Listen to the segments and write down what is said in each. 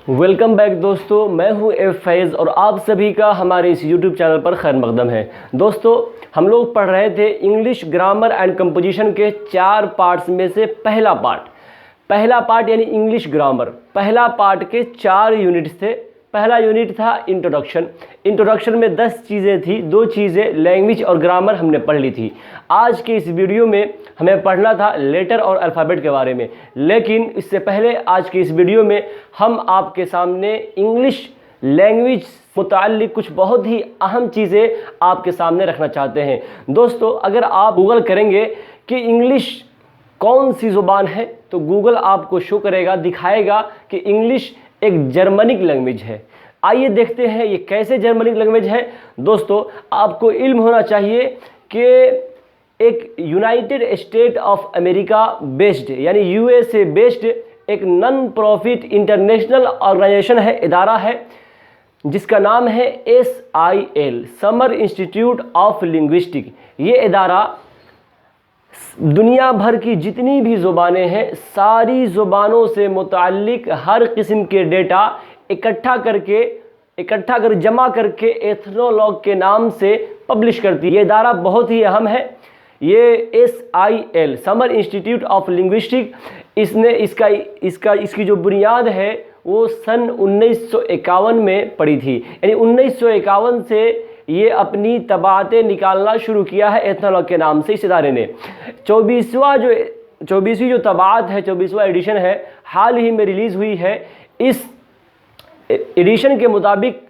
Welcome back दोस्तों, मैं हूं एफ फैज़ और आप सभी का हमारे इस यूट्यूब चैनल पर खैर मकदम है। दोस्तों, हम लोग पढ़ रहे थे इंग्लिश ग्रामर एंड कंपोजिशन के 4 पार्ट्स में से पहला पार्ट यानी इंग्लिश ग्रामर। पहला पार्ट के 4 यूनिट्स थे। पहला यूनिट था इंट्रोडक्शन में 10 चीज़ें थी, 2 चीज़ें लैंग्वेज और ग्रामर हमने पढ़ ली थी। आज के इस वीडियो में हमें पढ़ना था लेटर और अल्फ़ाबेट के बारे में, लेकिन इससे पहले आज के इस वीडियो में हम आपके सामने इंग्लिश लैंग्वेज मुताल्लिक़ कुछ बहुत ही अहम चीज़ें आपके सामने रखना चाहते हैं। दोस्तों, अगर आप गूगल करेंगे कि इंग्लिश कौन सी ज़ुबान है तो गूगल आपको शो करेगा, दिखाएगा कि इंग्लिश एक जर्मनिक लैंग्वेज है। आइए देखते हैं ये कैसे जर्मनिक लैंग्वेज है। दोस्तों, आपको इल्म होना चाहिए कि एक United state of America based यानी यूएसए बेस्ड एक नॉन प्रॉफिट इंटरनेशनल ऑर्गेनाइजेशन है, इदारा है, जिसका नाम है SIL summer institute of linguistic. ये इदारा दुनिया भर की जितनी भी ज़ुबानें हैं, सारी ज़ुबानों से मुताल्लिक़ हर किस्म के डेटा इकट्ठा कर जमा करके एथनोलॉग के नाम से पब्लिश करती है। ये इदारा बहुत ही अहम है। ये SIL summer institute of linguistic, इसकी जो बुनियाद है वो सन 1951 में पड़ी थी। यानी 1951 से ये अपनी तबाअतें निकालना शुरू किया है एथनोलॉग के नाम से इस इदारे ने। 24वीं जो तबाअत है, 24वां एडिशन है, हाल ही में रिलीज़ हुई है। इस एडिशन के मुताबिक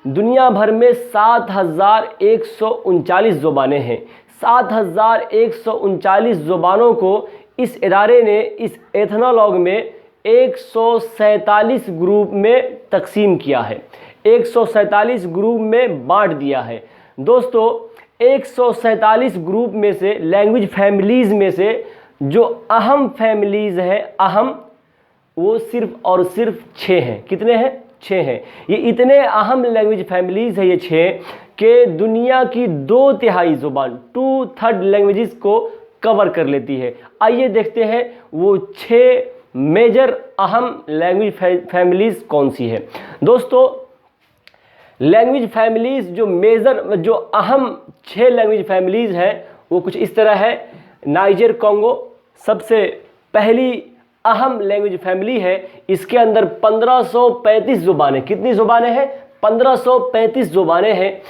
दुनिया भर में 7139 ज़ुबानें हैं। 7139 ज़ुबानों को इस इदारे ने इस एथनोलॉग में 147 ग्रुप में तकसीम किया है, 147 ग्रुप में बांट दिया है। दोस्तों, 147 ग्रुप में से लैंग्वेज फैमिलीज़ में से जो अहम फैमिलीज़ है, वो सिर्फ और सिर्फ 6 हैं। कितने हैं? 6 हैं। ये इतने अहम लैंग्वेज फैमिलीज़ है ये 6 कि दुनिया की 2/3 ज़ुबान 2/3 लैंग्वेजेस को कवर कर लेती है। आइए देखते हैं वो 6 मेजर अहम लैंग्वेज फैमिलीज़ कौन सी है। दोस्तों, लैंग्वेज फैमिलीज़ जो अहम 6 लैंग्वेज फैमिलीज़ हैं वो कुछ इस तरह है। नाइजर कॉन्गो सबसे पहली अहम लैंग्वेज फैमिली है। इसके अंदर 1535 ज़ुबानें, कितनी ज़ुबानें हैं? 1535 ज़ुबानें हैं।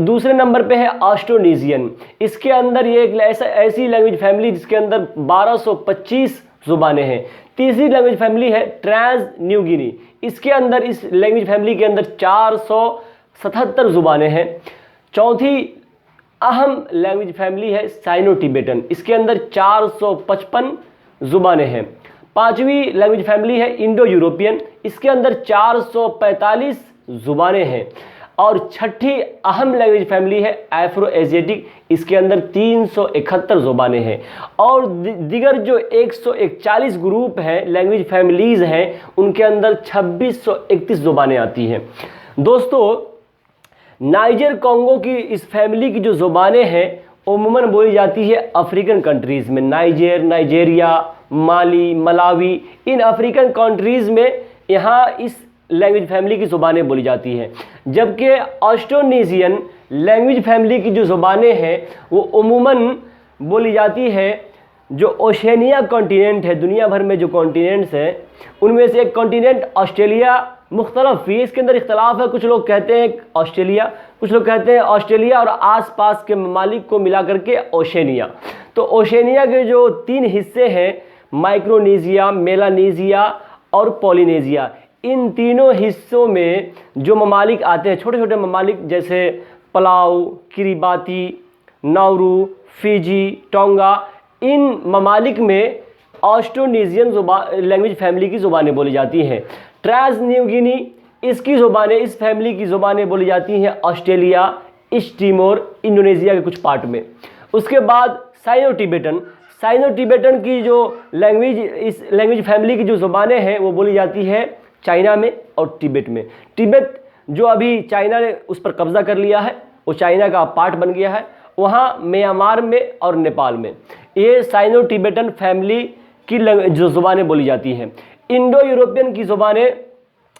दूसरे नंबर पे है ऑस्ट्रोनेशियन। इसके अंदर ये एक ऐसी लैंग्वेज फैमिली जिसके अंदर 1225 ज़ुबानें हैं। तीसरी लैंग्वेज फैमिली है ट्रांस न्यू गिनी। इसके अंदर, इस लैंग्वेज फैमिली के अंदर 477 ज़ुबानें हैं। चौथी अहम लैंग्वेज फैमिली है साइनो टिबेटन। इसके अंदर 455 ज़ुबानें हैं। पांचवी लैंग्वेज फैमिली है इंडो यूरोपियन। इसके अंदर 445 ज़ुबानें हैं। और छठी अहम लैंग्वेज फैमिली है एफ्रो एशियाटिक। इसके अंदर 371 ज़ुबानें हैं। और दिगर जो 141 ग्रुप हैं, लैंग्वेज फैमिलीज़ हैं, उनके अंदर 2631 ज़ुबानें आती हैं। दोस्तों, नाइजर कॉन्गो की इस फैमिली की जो ज़ुबानें हैं उमूमन बोली जाती है अफ्रीकन कंट्रीज़ में। नाइजेरिया, माली, मलावी, इन अफ्रीकन कंट्रीज़ में यहाँ इस लैंग्वेज फैमिली की ज़ुबानें बोली जाती हैं। जबकि ऑस्ट्रोनेशियन लैंग्वेज फैमिली की जो ज़ुबानें हैं वो उमूमन बोली जाती है जो ओशनिया कॉन्टिनेंट है। दुनिया भर में जो कॉन्टिनेंट्स हैं उनमें से एक कॉन्टिनेंट ऑस्ट्रेलिया मुख्तलफ है। इसके अंदर इख्तलाफ है। कुछ लोग कहते हैं ऑस्ट्रेलिया, कुछ लोग कहते हैं ऑस्ट्रेलिया और आसपास के ममालिक को मिला करके ओशनिया। तो ओशनिया के जो 3 हिस्से हैं, माइक्रोनेशिया, मेलानेशिया और पॉलिनेशिया, इन तीनों हिस्सों में जो ममालिक आते हैं, छोटे छोटे ममालिक जैसे पलाउ, किरिबाती, नाउरू, फिजी, टोंगा, इन ममालिक में ऑस्ट्रोनेशियन लैंग्वेज फैमिली की ज़ुबानें बोली जाती हैं। ट्रांस न्यू गिनी, इसकी ज़ुबानें, इस फैमिली की ज़ुबानें बोली जाती हैं ऑस्ट्रेलिया, ईस्ट तिमोर, इंडोनेशिया के कुछ पार्ट में। उसके बाद साइनो टिबेटन की जो लैंग्वेज, इस लैंग्वेज फैमिली की जो ज़ुबानें हैं वो बोली जाती है चाइना में और तिब्बत में। तिब्बत जो अभी चाइना ने उस पर कब्ज़ा कर लिया है, वो चाइना का पार्ट बन गया है। वहाँ म्यांमार में और नेपाल में ये साइनो टिबेटन फैमिली की जो ज़ुबानें बोली जाती हैं। इंडो यूरोपियन की ज़ुबानें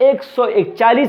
141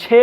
6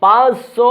500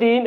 3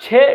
6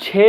6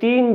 3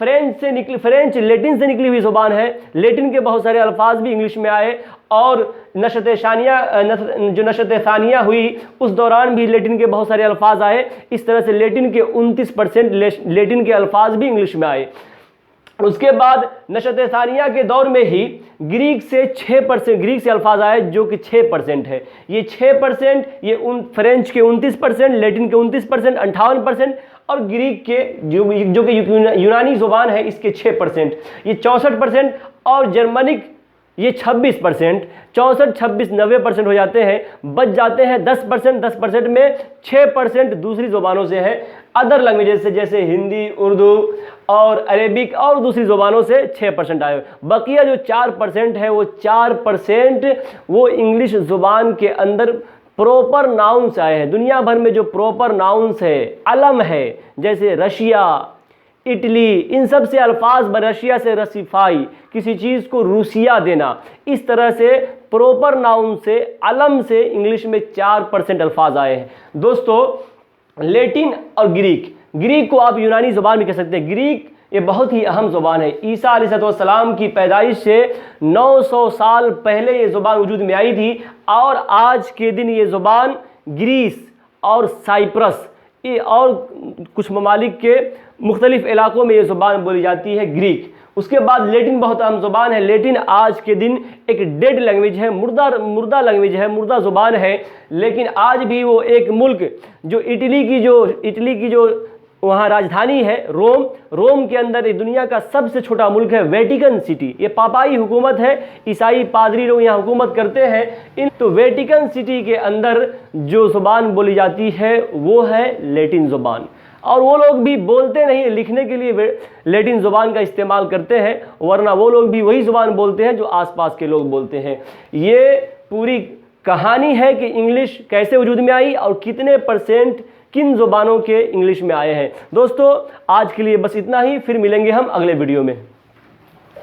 फ्रेंच लेटिन से निकली हुई ज़ुबान है। लेटिन के बहुत सारे अल्फाज भी इंग्लिश में आए, और जो नशत सानिया हुई उस दौरान भी लेटिन के बहुत सारे अल्फाज आए। इस तरह से लेटिन के 29% लेटिन के अल्फाज भी इंग्लिश में आए। उसके बाद नशत सानिया के दौर में ही ग्रीक से 6% ग्रीक से अल्फाज आए, जो कि 6% है। ये 6%, ये फ्रेंच के 29%, लेटिन के 29%, 58%, और ग्रीक के जो कि यूनानी ज़ुबान है इसके 6%, ये 64%, और जर्मनिक ये 26%, 64, 26, 90% हो जाते हैं। बच जाते हैं 10%, 10% में 6% दूसरी ज़ुबानों से है, अदर लैंग्वेजेस से, जैसे हिंदी, उर्दू और अरेबिक और दूसरी ज़ुबानों से 6% आए। बकिया जो 4% है, वो 4% वो इंग्लिश ज़ुबान के अंदर प्रॉपर नाउंस आए हैं। दुनिया भर में जो प्रॉपर नाउंस है, अलम है, जैसे रशिया, इटली, इन सब से अल्फाज रशिया से रसीफाई, किसी चीज़ को रूसिया देना, इस तरह से प्रॉपर नाउन से, अलम से इंग्लिश में 4% अल्फाज आए हैं। दोस्तों, लेटिन और ग्रीक को आप यूनानी ज़ुबान भी कह सकते हैं। ग्रीक ये बहुत ही अहम ज़ुबान है। ईसा अलैहिस्सलाम की पैदाइश से 900 साल पहले ये ज़ुबान वजूद में आई थी, और आज के दिन ये ज़ुबान ग्रीस और साइप्रस और कुछ ममालिक के मुख्तलिफ इलाकों में ये ज़ुबान बोली जाती है, ग्रीक। उसके बाद लेटिन बहुत अहम ज़ुबान है। लेटिन आज के दिन एक डेड लैंग्वेज है, मुर्दा लैंग्वेज है, मुर्दा ज़ुबान है, लेकिन आज भी वो एक मुल्क जो इटली की जो वहाँ राजधानी है रोम के अंदर एक दुनिया का सबसे छोटा मुल्क है, वेटिकन सिटी। ये पापाई हुकूमत है, ईसाई पादरी लोग यहाँ हुकूमत करते हैं। तो वेटिकन सिटी के अंदर जो ज़ुबान बोली जाती है वो है लेटिन ज़ुबान, और वो लोग भी बोलते नहीं, लिखने के लिए लेटिन ज़ुबान का इस्तेमाल करते हैं, वरना वो लोग भी वही ज़ुबान बोलते हैं जो आसपास के लोग बोलते हैं। ये पूरी कहानी है कि इंग्लिश कैसे वजूद में आई और कितने % किन ज़ुबानों के इंग्लिश में आए हैं। दोस्तों, आज के लिए बस इतना ही, फिर मिलेंगे हम अगले वीडियो में।